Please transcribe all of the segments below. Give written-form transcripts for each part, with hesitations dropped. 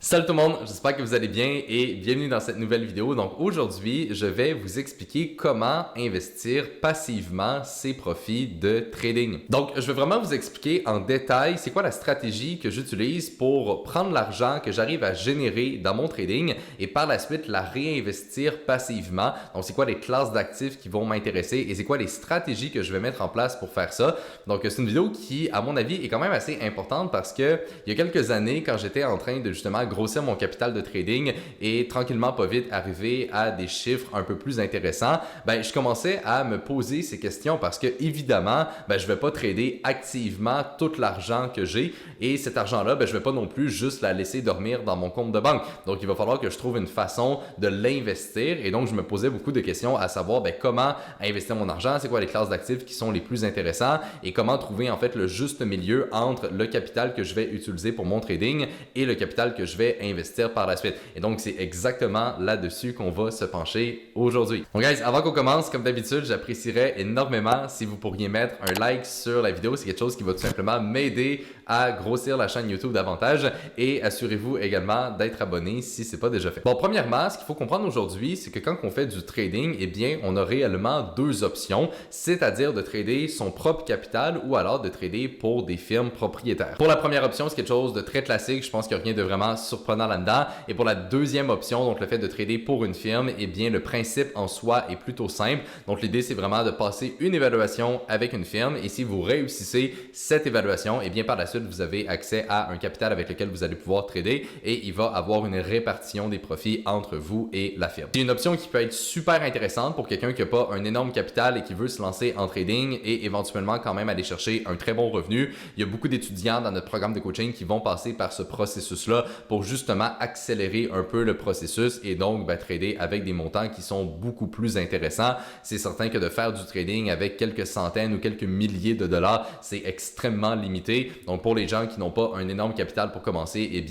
Salut tout le monde, j'espère que vous allez bien et bienvenue dans cette nouvelle vidéo. Donc aujourd'hui, je vais vous expliquer comment investir passivement ses profits de trading. Donc je vais vraiment vous expliquer en détail c'est quoi la stratégie que j'utilise pour prendre l'argent que j'arrive à générer dans mon trading et par la suite la réinvestir passivement. Donc c'est quoi les classes d'actifs qui vont m'intéresser et c'est quoi les stratégies que je vais mettre en place pour faire ça. Donc c'est une vidéo qui, à mon avis, est quand même assez importante parce que il y a quelques années, quand j'étais en train de justement grossir mon capital de trading et tranquillement pas vite arriver à des chiffres un peu plus intéressants, je commençais à me poser ces questions parce que évidemment, je vais pas trader activement tout l'argent que j'ai et cet argent-là, je vais pas non plus juste la laisser dormir dans mon compte de banque. Donc il va falloir que je trouve une façon de l'investir et donc je me posais beaucoup de questions à savoir comment investir mon argent, c'est quoi les classes d'actifs qui sont les plus intéressants et comment trouver en fait le juste milieu entre le capital que je vais utiliser pour mon trading et le capital que je vais investir par la suite. Et donc, c'est exactement là-dessus qu'on va se pencher aujourd'hui. Donc, guys, avant qu'on commence, comme d'habitude, j'apprécierais énormément si vous pourriez mettre un like sur la vidéo. C'est quelque chose qui va tout simplement m'aider à grossir la chaîne YouTube davantage et assurez-vous également d'être abonné si ce n'est pas déjà fait. Bon, premièrement, ce qu'il faut comprendre aujourd'hui, c'est que quand on fait du trading, on a réellement deux options, c'est-à-dire de trader son propre capital ou alors de trader pour des firmes propriétaires. Pour la première option, c'est quelque chose de très classique. Je pense qu'il n'y a rien de vraiment surprenant là-dedans. Et pour la deuxième option, donc le fait de trader pour une firme, le principe en soi est plutôt simple. Donc l'idée, c'est vraiment de passer une évaluation avec une firme et si vous réussissez cette évaluation, par la suite, vous avez accès à un capital avec lequel vous allez pouvoir trader et il va avoir une répartition des profits entre vous et la firme. C'est une option qui peut être super intéressante pour quelqu'un qui n'a pas un énorme capital et qui veut se lancer en trading et éventuellement quand même aller chercher un très bon revenu. Il y a beaucoup d'étudiants dans notre programme de coaching qui vont passer par ce processus-là pour justement accélérer un peu le processus et donc trader avec des montants qui sont beaucoup plus intéressants. C'est certain que de faire du trading avec quelques centaines ou quelques milliers de dollars, c'est extrêmement limité. Donc pour les gens qui n'ont pas un énorme capital pour commencer,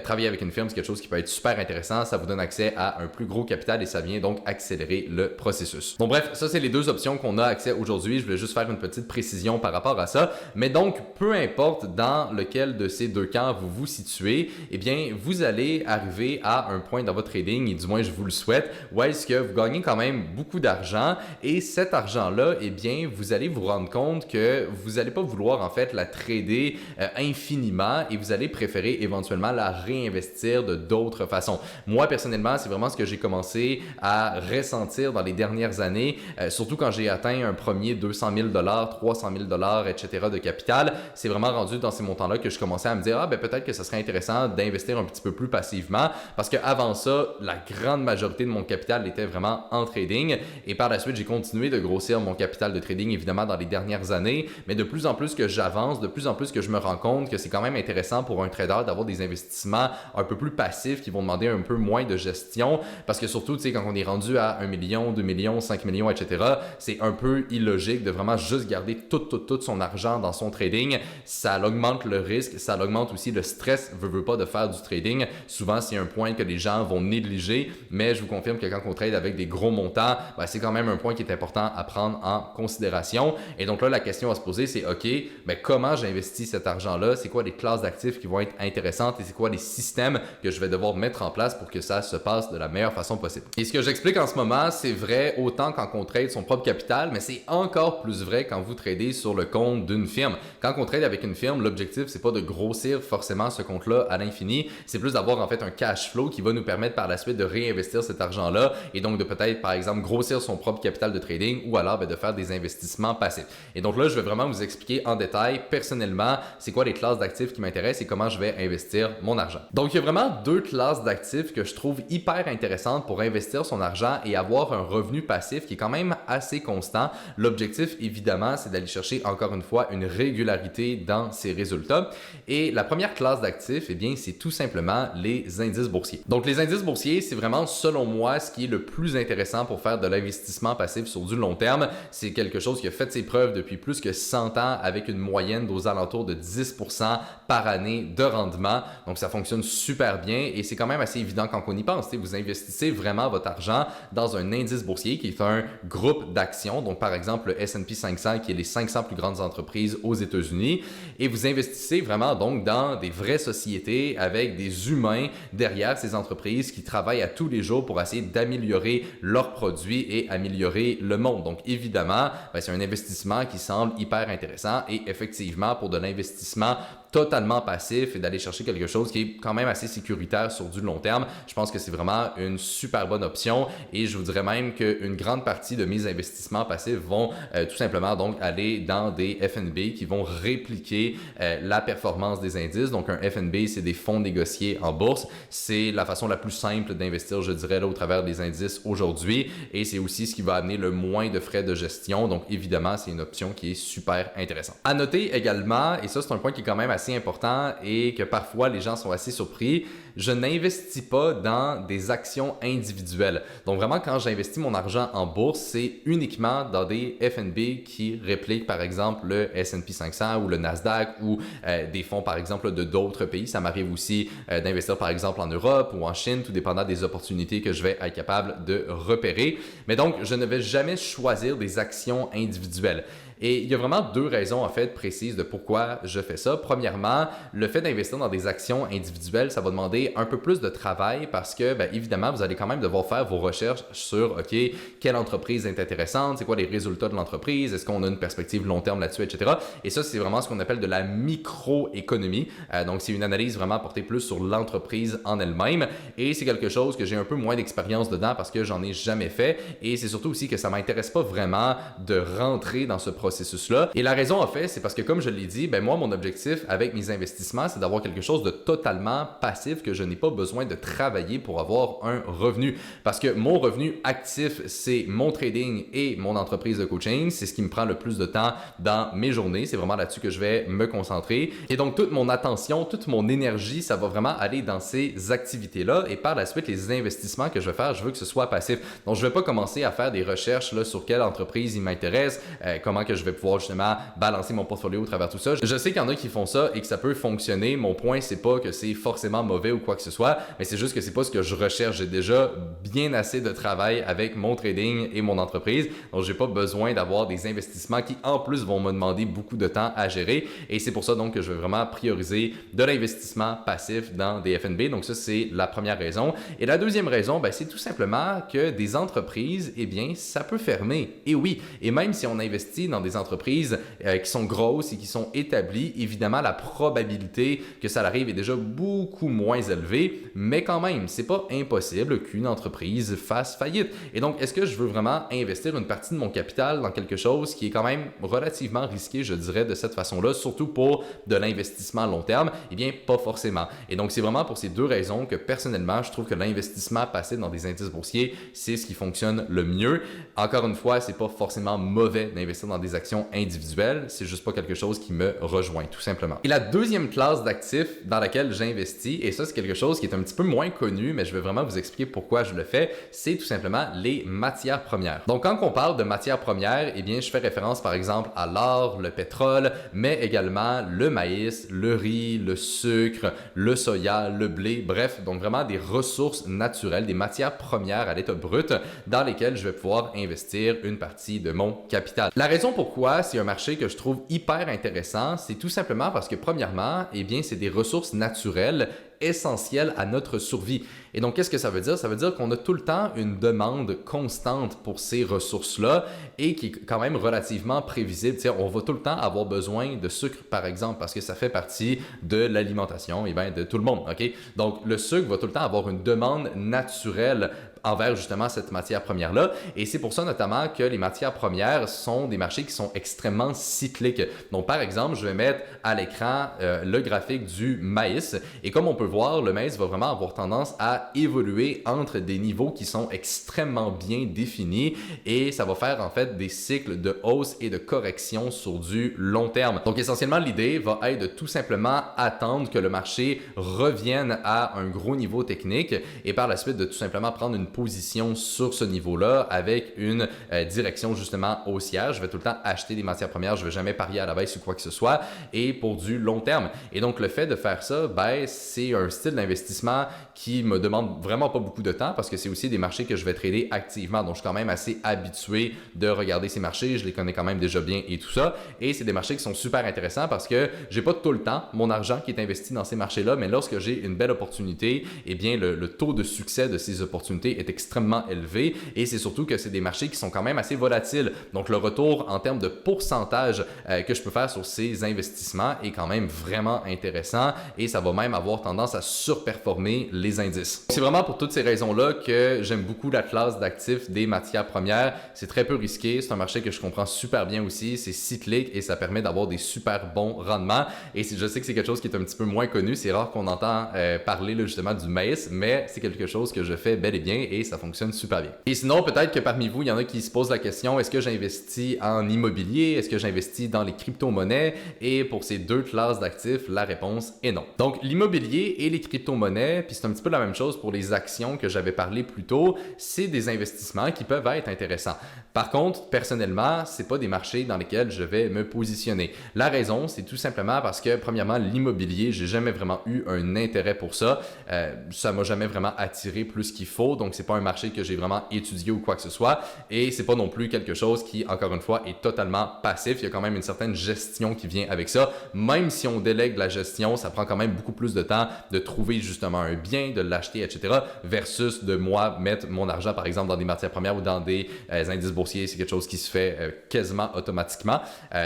travailler avec une firme, c'est quelque chose qui peut être super intéressant. Ça vous donne accès à un plus gros capital et ça vient donc accélérer le processus. Donc bref, ça c'est les deux options qu'on a accès aujourd'hui. Je vais juste faire une petite précision par rapport à ça. Mais donc, peu importe dans lequel de ces deux camps vous vous situez, vous allez arriver à un point dans votre trading, et du moins je vous le souhaite, où est-ce que vous gagnez quand même beaucoup d'argent et cet argent-là, vous allez vous rendre compte que vous n'allez pas vouloir en fait la trader infiniment et vous allez préférer éventuellement la réinvestir de d'autres façons. Moi, personnellement, c'est vraiment ce que j'ai commencé à ressentir dans les dernières années, surtout quand j'ai atteint un premier 200 000 $, 300 000 $, etc. de capital. C'est vraiment rendu dans ces montants-là que je commençais à me dire, peut-être que ça serait intéressant d'investir un petit peu plus passivement parce qu'avant ça, la grande majorité de mon capital était vraiment en trading et par la suite, j'ai continué de grossir mon capital de trading évidemment dans les dernières années, mais de plus en plus que j'avance, de plus en plus que je me rends compte que c'est quand même intéressant pour un trader d'avoir des investissements un peu plus passifs qui vont demander un peu moins de gestion parce que surtout, quand on est rendu à 1 million, 2 millions, 5 millions, etc., c'est un peu illogique de vraiment juste garder tout son argent dans son trading. Ça augmente le risque, ça augmente aussi le stress, veut pas de faire du trading. Souvent, c'est un point que les gens vont négliger, mais je vous confirme que quand on trade avec des gros montants, c'est quand même un point qui est important à prendre en considération. Et donc là, la question à se poser, c'est OK, comment j'investis cet argent-là? C'est quoi les classes d'actifs qui vont être intéressantes et c'est quoi les systèmes que je vais devoir mettre en place pour que ça se passe de la meilleure façon possible? Et ce que j'explique en ce moment, c'est vrai autant quand on trade son propre capital, mais c'est encore plus vrai quand vous tradez sur le compte d'une firme. Quand on trade avec une firme, l'objectif, c'est pas de grossir forcément ce compte-là à l'infini, c'est plus d'avoir en fait un cash flow qui va nous permettre par la suite de réinvestir cet argent-là et donc de peut-être, par exemple, grossir son propre capital de trading ou alors de faire des investissements passifs. Et donc là, je vais vraiment vous expliquer en détail, personnellement, c'est quoi les classes d'actifs qui m'intéressent et comment je vais investir mon argent. Donc, il y a vraiment deux classes d'actifs que je trouve hyper intéressantes pour investir son argent et avoir un revenu passif qui est quand même assez constant. L'objectif, évidemment, c'est d'aller chercher encore une fois une régularité dans ses résultats. Et la première classe d'actifs, c'est tout simplement les indices boursiers. Donc, les indices boursiers, c'est vraiment, selon moi, ce qui est le plus intéressant pour faire de l'investissement passif sur du long terme. C'est quelque chose qui a fait ses preuves depuis plus que 100 ans avec une moyenne aux alentours de 10% par année de rendement. Donc, ça fonctionne super bien et c'est quand même assez évident quand on y pense. Vous investissez vraiment votre argent dans un indice boursier qui est un groupe d'actions. Donc, par exemple, le S&P 500 qui est les 500 plus grandes entreprises aux États-Unis et vous investissez vraiment donc dans des vraies sociétés avec avec des humains derrière ces entreprises qui travaillent à tous les jours pour essayer d'améliorer leurs produits et améliorer le monde. Donc évidemment, c'est un investissement qui semble hyper intéressant et effectivement pour de l'investissement totalement passif et d'aller chercher quelque chose qui est quand même assez sécuritaire sur du long terme, je pense que c'est vraiment une super bonne option et je vous dirais même qu'une grande partie de mes investissements passifs vont tout simplement donc aller dans des FNB qui vont répliquer la performance des indices. Donc un FNB, c'est des fonds négociés en bourse. C'est la façon la plus simple d'investir, je dirais, là, au travers des indices aujourd'hui et c'est aussi ce qui va amener le moins de frais de gestion. Donc évidemment, c'est une option qui est super intéressante. À noter également, et ça c'est un point qui est quand même assez important et que parfois les gens sont assez surpris, je n'investis pas dans des actions individuelles. Donc vraiment, quand j'investis mon argent en bourse, c'est uniquement dans des FNB qui répliquent par exemple le S&P 500 ou le Nasdaq ou des fonds par exemple de d'autres pays. Ça m'arrive aussi d'investir par exemple en Europe ou en Chine, tout dépendant des opportunités que je vais être capable de repérer. Mais donc, je ne vais jamais choisir des actions individuelles. Et il y a vraiment deux raisons en fait précises de pourquoi je fais ça. Premièrement, le fait d'investir dans des actions individuelles, ça va demander un peu plus de travail parce que, évidemment, vous allez quand même devoir faire vos recherches sur, OK, quelle entreprise est intéressante, c'est quoi les résultats de l'entreprise, est-ce qu'on a une perspective long terme là-dessus, etc. Et ça, c'est vraiment ce qu'on appelle de la microéconomie. Donc, c'est une analyse vraiment portée plus sur l'entreprise en elle-même et c'est quelque chose que j'ai un peu moins d'expérience dedans parce que j'en ai jamais fait et c'est surtout aussi que ça m'intéresse pas vraiment de rentrer dans ce processus-là. Et la raison, en fait, c'est parce que, comme je l'ai dit, moi, mon objectif avec mes investissements, c'est d'avoir quelque chose de totalement passif, que je n'ai pas besoin de travailler pour avoir un revenu. Parce que mon revenu actif, c'est mon trading et mon entreprise de coaching. C'est ce qui me prend le plus de temps dans mes journées. C'est vraiment là-dessus que je vais me concentrer. Et donc, toute mon attention, toute mon énergie, ça va vraiment aller dans ces activités-là. Et par la suite, les investissements que je vais faire, je veux que ce soit passif. Donc, je ne vais pas commencer à faire des recherches là, sur quelle entreprise il m'intéresse, comment que je vais pouvoir justement balancer mon portfolio au travers de tout ça. Je sais qu'il y en a qui font ça et que ça peut fonctionner. Mon point, c'est pas que c'est forcément mauvais ou quoi que ce soit, mais c'est juste que c'est pas ce que je recherche. J'ai déjà bien assez de travail avec mon trading et mon entreprise, donc j'ai pas besoin d'avoir des investissements qui en plus vont me demander beaucoup de temps à gérer et c'est pour ça donc que je vais vraiment prioriser de l'investissement passif dans des FNB. Donc ça, c'est la première raison. Et la deuxième raison, c'est tout simplement que des entreprises, ça peut fermer. Et oui, et même si on investit dans des entreprises qui sont grosses et qui sont établies, évidemment, la probabilité que ça arrive est déjà beaucoup moins élevée, mais quand même, c'est pas impossible qu'une entreprise fasse faillite. Et donc, est-ce que je veux vraiment investir une partie de mon capital dans quelque chose qui est quand même relativement risqué, je dirais, de cette façon-là, surtout pour de l'investissement à long terme? Eh bien, pas forcément. Et donc, c'est vraiment pour ces deux raisons que personnellement, je trouve que l'investissement passif dans des indices boursiers, c'est ce qui fonctionne le mieux. Encore une fois, c'est pas forcément mauvais d'investir dans des actions individuelles, c'est juste pas quelque chose qui me rejoint, tout simplement. Et la deuxième classe d'actifs dans laquelle j'investis, et ça c'est quelque chose qui est un petit peu moins connu, mais je vais vraiment vous expliquer pourquoi je le fais, c'est tout simplement les matières premières. Donc quand on parle de matières premières, je fais référence par exemple à l'or, le pétrole, mais également le maïs, le riz, le sucre, le soya, le blé, bref, donc vraiment des ressources naturelles, des matières premières à l'état brut dans lesquelles je vais pouvoir investir une partie de mon capital. La raison pourquoi c'est un marché que je trouve hyper intéressant, c'est tout simplement parce que premièrement, c'est des ressources naturelles essentielles à notre survie. Et donc, qu'est-ce que ça veut dire? Ça veut dire qu'on a tout le temps une demande constante pour ces ressources-là et qui est quand même relativement prévisible. On va tout le temps avoir besoin de sucre, par exemple, parce que ça fait partie de l'alimentation de tout le monde. Okay? Donc, le sucre va tout le temps avoir une demande naturelle envers justement cette matière première-là. Et c'est pour ça notamment que les matières premières sont des marchés qui sont extrêmement cycliques. Donc par exemple, je vais mettre à l'écran le graphique du maïs. Et comme on peut voir, le maïs va vraiment avoir tendance à évoluer entre des niveaux qui sont extrêmement bien définis et ça va faire en fait des cycles de hausse et de correction sur du long terme. Donc essentiellement, l'idée va être de tout simplement attendre que le marché revienne à un gros niveau technique et par la suite de tout simplement prendre une position sur ce niveau-là avec une direction justement haussière. Je vais tout le temps acheter des matières premières, je ne vais jamais parier à la baisse ou quoi que ce soit, et pour du long terme. Et donc le fait de faire ça, ben, c'est un style d'investissement qui me demande vraiment pas beaucoup de temps parce que c'est aussi des marchés que je vais trader activement. Donc je suis quand même assez habitué de regarder ces marchés, je les connais quand même déjà bien et tout ça. Et c'est des marchés qui sont super intéressants parce que j'ai pas tout le temps mon argent qui est investi dans ces marchés-là, mais lorsque j'ai une belle opportunité, eh bien le taux de succès de ces opportunités est extrêmement élevé et c'est surtout que c'est des marchés qui sont quand même assez volatiles. Donc le retour en termes de pourcentage que je peux faire sur ces investissements est quand même vraiment intéressant et ça va même avoir tendance à surperformer les indices. C'est vraiment pour toutes ces raisons-là que j'aime beaucoup la classe d'actifs des matières premières. C'est très peu risqué, c'est un marché que je comprends super bien aussi, c'est cyclique et ça permet d'avoir des super bons rendements. Et je sais que c'est quelque chose qui est un petit peu moins connu, c'est rare qu'on entend parler là, justement du maïs, mais c'est quelque chose que je fais bel et bien et ça fonctionne super bien. Et sinon, peut-être que parmi vous, il y en a qui se posent la question, est-ce que j'investis en immobilier? Est-ce que j'investis dans les crypto-monnaies? Et pour ces deux classes d'actifs, la réponse est non. Donc, l'immobilier et les crypto-monnaies, puis c'est un petit peu la même chose pour les actions que j'avais parlé plus tôt, c'est des investissements qui peuvent être intéressants. Par contre, personnellement, c'est pas des marchés dans lesquels je vais me positionner. La raison, c'est tout simplement parce que, premièrement, l'immobilier, j'ai jamais vraiment eu un intérêt pour ça. Ça m'a jamais vraiment attiré plus qu'il faut, donc c'est pas un marché que j'ai vraiment étudié ou quoi que ce soit. Et c'est pas non plus quelque chose qui, encore une fois, est totalement passif. Il y a quand même une certaine gestion qui vient avec ça. Même si on délègue la gestion, ça prend quand même beaucoup plus de temps de trouver justement un bien, de l'acheter, etc. versus de moi mettre mon argent, par exemple, dans des matières premières ou dans des indices boursiers. C'est quelque chose qui se fait quasiment automatiquement.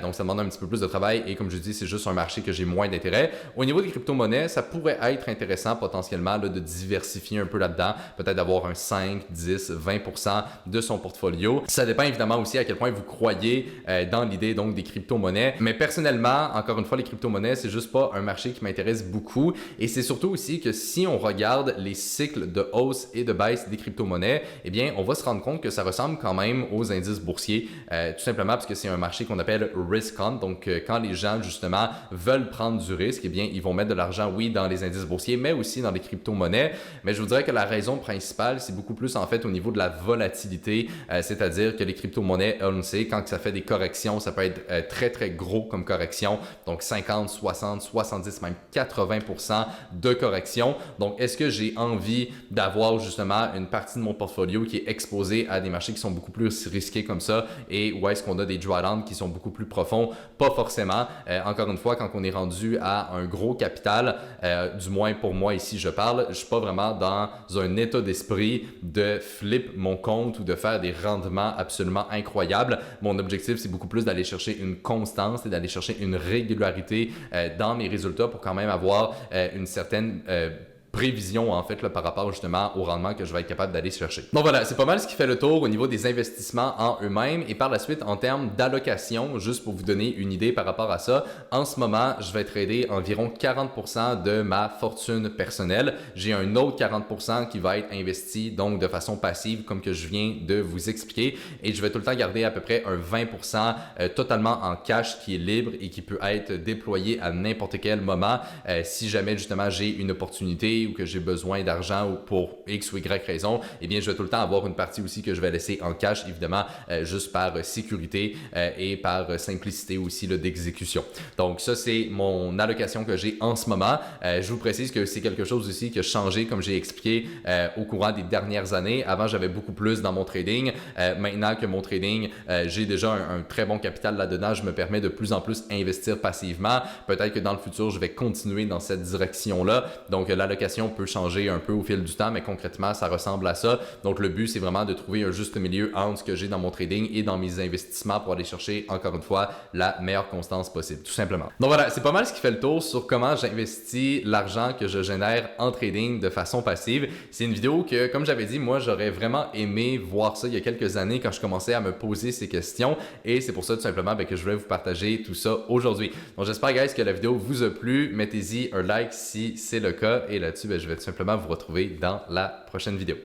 Donc, ça demande un petit peu plus de travail et comme je dis, c'est juste un marché que j'ai moins d'intérêt. Au niveau des crypto-monnaies, ça pourrait être intéressant potentiellement là, de diversifier un peu là-dedans, peut-être d'avoir un 5, 10, 20% de son portfolio. Ça dépend évidemment aussi à quel point vous croyez dans l'idée donc des crypto-monnaies. Mais personnellement, encore une fois, les crypto-monnaies, c'est juste pas un marché qui m'intéresse beaucoup. Et c'est surtout aussi que si on regarde les cycles de hausse et de baisse des crypto-monnaies, eh bien, on va se rendre compte que ça ressemble quand même aux indices boursiers, tout simplement parce que c'est un marché qu'on appelle risk-on. Donc, quand les gens, justement, veulent prendre du risque, eh bien, ils vont mettre de l'argent, oui, dans les indices boursiers, mais aussi dans les crypto-monnaies. Mais je vous dirais que la raison principale, c'est beaucoup plus, en fait, au niveau de la volatilité, c'est-à-dire que les crypto-monnaies, on le sait, quand ça fait des corrections, ça peut être très, très gros comme correction. Donc, 50, 60, 70, même 80% de correction. Donc, est-ce que j'ai envie d'avoir, justement, une partie de mon portfolio qui est exposée à des marchés qui sont beaucoup plus risqués comme ça et où est-ce qu'on a des drawdowns qui sont beaucoup plus profonds? Pas forcément. Encore une fois, quand on est rendu à un gros capital, du moins pour moi ici je parle, je suis pas vraiment dans un état d'esprit de flip mon compte ou de faire des rendements absolument incroyables. Mon objectif, c'est beaucoup plus d'aller chercher une constance et d'aller chercher une régularité dans mes résultats pour quand même avoir une certaine prévision en fait là, par rapport justement au rendement que je vais être capable d'aller chercher. Donc voilà, c'est pas mal ce qui fait le tour au niveau des investissements en eux-mêmes et par la suite en termes d'allocation, juste pour vous donner une idée par rapport à ça, en ce moment, je vais trader environ 40% de ma fortune personnelle. J'ai un autre 40% qui va être investi donc de façon passive comme que je viens de vous expliquer et je vais tout le temps garder à peu près un 20% totalement en cash qui est libre et qui peut être déployé à n'importe quel moment si jamais justement j'ai une opportunité ou que j'ai besoin d'argent ou pour X ou Y raison, eh bien, je vais tout le temps avoir une partie aussi que je vais laisser en cash, évidemment, juste par sécurité et par simplicité aussi d'exécution. Donc, ça, c'est mon allocation que j'ai en ce moment. Je vous précise que c'est quelque chose aussi qui a changé, comme j'ai expliqué au courant des dernières années. Avant, j'avais beaucoup plus dans mon trading. Maintenant que mon trading, j'ai déjà un très bon capital là-dedans, je me permets de plus en plus investir passivement. Peut-être que dans le futur, je vais continuer dans cette direction-là. Donc, l'allocation peut changer un peu au fil du temps, mais concrètement, ça ressemble à ça. Donc, le but, c'est vraiment de trouver un juste milieu entre ce que j'ai dans mon trading et dans mes investissements pour aller chercher, encore une fois, la meilleure constance possible, tout simplement. Donc voilà, c'est pas mal ce qui fait le tour sur comment j'investis l'argent que je génère en trading de façon passive. C'est une vidéo que, comme j'avais dit, moi, j'aurais vraiment aimé voir ça il y a quelques années quand je commençais à me poser ces questions et c'est pour ça, tout simplement, que je voulais vous partager tout ça aujourd'hui. Donc, j'espère, guys, que la vidéo vous a plu. Mettez-y un like si c'est le cas et là-dessus, je vais tout simplement vous retrouver dans la prochaine vidéo.